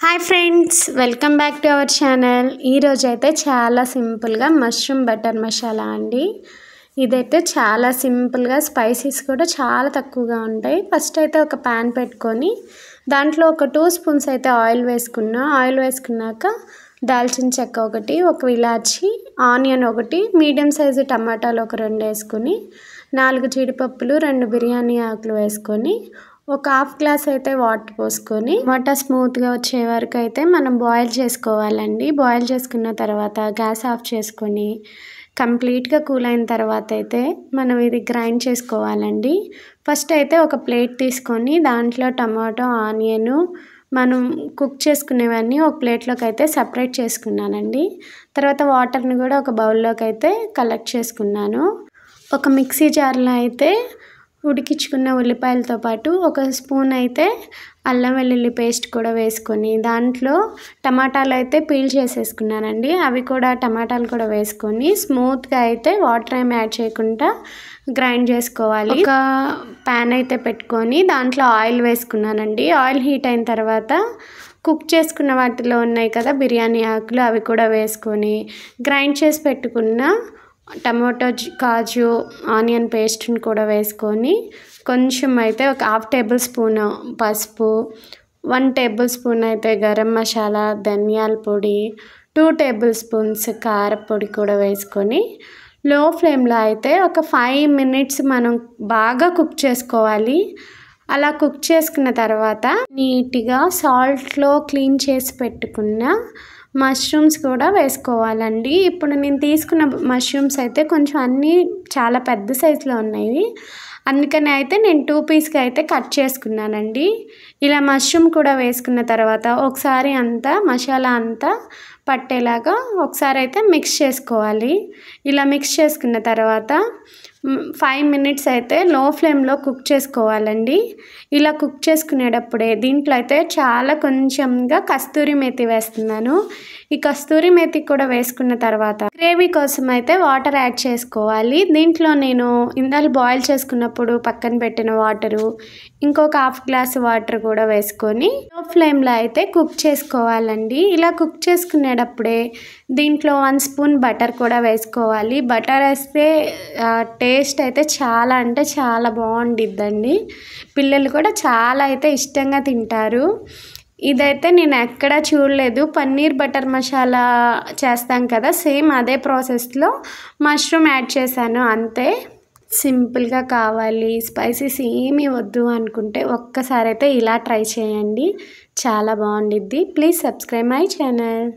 Hi friends, welcome back to our channel. ఈరోజు అయితే చాలా సింపుల్గా మష్రూమ్ బటర్ మసాలా అండి. ఇదైతే చాలా సింపుల్గా, స్పైసెస్ కూడా చాలా తక్కువగా ఉంటాయి. ఫస్ట్ అయితే ఒక ప్యాన్ పెట్టుకొని దాంట్లో ఒక 2 స్పూన్స్ అయితే ఆయిల్ వేసుకున్నాక దాల్చిన చెక్క ఒకటి, ఒక ఇలాచి, ఆనియన్ ఒకటి, మీడియం సైజు టమాటాలు ఒక 2 వేసుకొని 4 జీడిపప్పులు, 2 బిర్యానీ ఆకులు వేసుకొని ఒక హాఫ్ గ్లాస్ అయితే వాటర్ పోసుకొని టమాటా స్మూత్గా వచ్చే వరకు అయితే మనం బాయిల్ చేసుకోవాలండి. బాయిల్ చేసుకున్న తర్వాత గ్యాస్ ఆఫ్ చేసుకొని కంప్లీట్గా కూల్ అయిన తర్వాత అయితే మనం ఇది గ్రైండ్ చేసుకోవాలండి. ఫస్ట్ అయితే ఒక ప్లేట్ తీసుకొని దాంట్లో టమాటో, ఆనియన్ మనం కుక్ చేసుకునేవన్నీ ఒక ప్లేట్లోకి అయితే సపరేట్ చేసుకున్నానండి. తర్వాత వాటర్ని కూడా ఒక బౌల్లోకి అయితే కలెక్ట్ చేసుకున్నాను. ఒక మిక్సీ జార్లో అయితే ఉడికించుకున్న ఉల్లిపాయలతో పాటు ఒక స్పూన్ అయితే అల్లం వెల్లుల్లి పేస్ట్ కూడా వేసుకొని దాంట్లో టమాటాలు అయితే పీల్ చేసేసుకున్నానండి. అవి కూడా టమాటాలు కూడా వేసుకొని స్మూత్గా అయితే వాటర్ ఏమి యాడ్ చేయకుండా గ్రైండ్ చేసుకోవాలి. ఒక ప్యాన్ అయితే పెట్టుకొని దాంట్లో ఆయిల్ వేసుకున్నానండి. ఆయిల్ హీట్ అయిన తర్వాత కుక్ చేసుకున్న వాటిలో ఉన్నాయి కదా బిర్యానీ ఆకులు, అవి కూడా వేసుకొని గ్రైండ్ చేసి పెట్టుకున్న టమాటో, కాజు, ఆనియన్ పేస్ట్ని కూడా వేసుకొని కొంచెం అయితే ఒక హాఫ్ టేబుల్ స్పూన్ పసుపు, 1 టేబుల్ స్పూన్ అయితే గరం మసాలా, ధనియాల పొడి, 2 టేబుల్ స్పూన్స్ కారపొడి కూడా వేసుకొని లో ఫ్లేమ్లో అయితే ఒక 5 మినిట్స్ మనం బాగా కుక్ చేసుకోవాలి. అలా కుక్ చేసుకున్న తర్వాత నీట్గా సాల్ట్లో క్లీన్ చేసి పెట్టుకున్న మష్రూమ్స్ కూడా వేసుకోవాలండి. ఇప్పుడు నేను తీసుకున్న మష్రూమ్స్ అయితే కొంచెం అన్నీ చాలా పెద్ద సైజులో ఉన్నాయి, అందుకని అయితే నేను 2 పీస్కి అయితే కట్ చేసుకున్నానండి. ఇలా మష్రూమ్ కూడా వేసుకున్న తర్వాత ఒకసారి అంతా మసాలా అంతా పట్టేలాగా ఒకసారి అయితే మిక్స్ చేసుకోవాలి. ఇలా మిక్స్ చేసుకున్న తర్వాత 5 మినిట్స్ అయితే లో ఫ్లేమ్లో కుక్ చేసుకోవాలండి. ఇలా కుక్ చేసుకునేటప్పుడే దీంట్లో అయితే చాలా కొంచెంగా కస్తూరి మేతి వేస్తున్నాను. ఈ కస్తూరి మేతి కూడా వేసుకున్న తర్వాత గ్రేవీ కోసం అయితే వాటర్ యాడ్ చేసుకోవాలి. దీంట్లో నేను ఇందాక బాయిల్ చేసుకున్నప్పుడు పక్కన పెట్టిన వాటరు, ఇంకొక హాఫ్ గ్లాస్ వాటర్ కూడా వేసుకొని లో ఫ్లేమ్లో అయితే కుక్ చేసుకోవాలండి. ఇలా కుక్ చేసుకునేటప్పుడే దీంట్లో 1 స్పూన్ బటర్ కూడా వేసుకోవాలి. బటర్ వేస్తే టేస్ట్ అయితే చాలా అంటే చాలా బాగుండిద్దండి. పిల్లలు కూడా చాలా అయితే ఇష్టంగా తింటారు. ఇదైతే నేను ఎక్కడా చూడలేదు. పన్నీర్ బటర్ మసాలా చేస్తాం కదా, సేమ్ అదే ప్రాసెస్లో మష్రూమ్ యాడ్ చేశాను అంతే. సింపుల్గా కావాలి, స్పైసెస్ ఏమీ వద్దు అనుకుంటే ఒక్కసారి అయితే ఇలా ట్రై చేయండి, చాలా బాగుండిద్ది. Please subscribe my channel.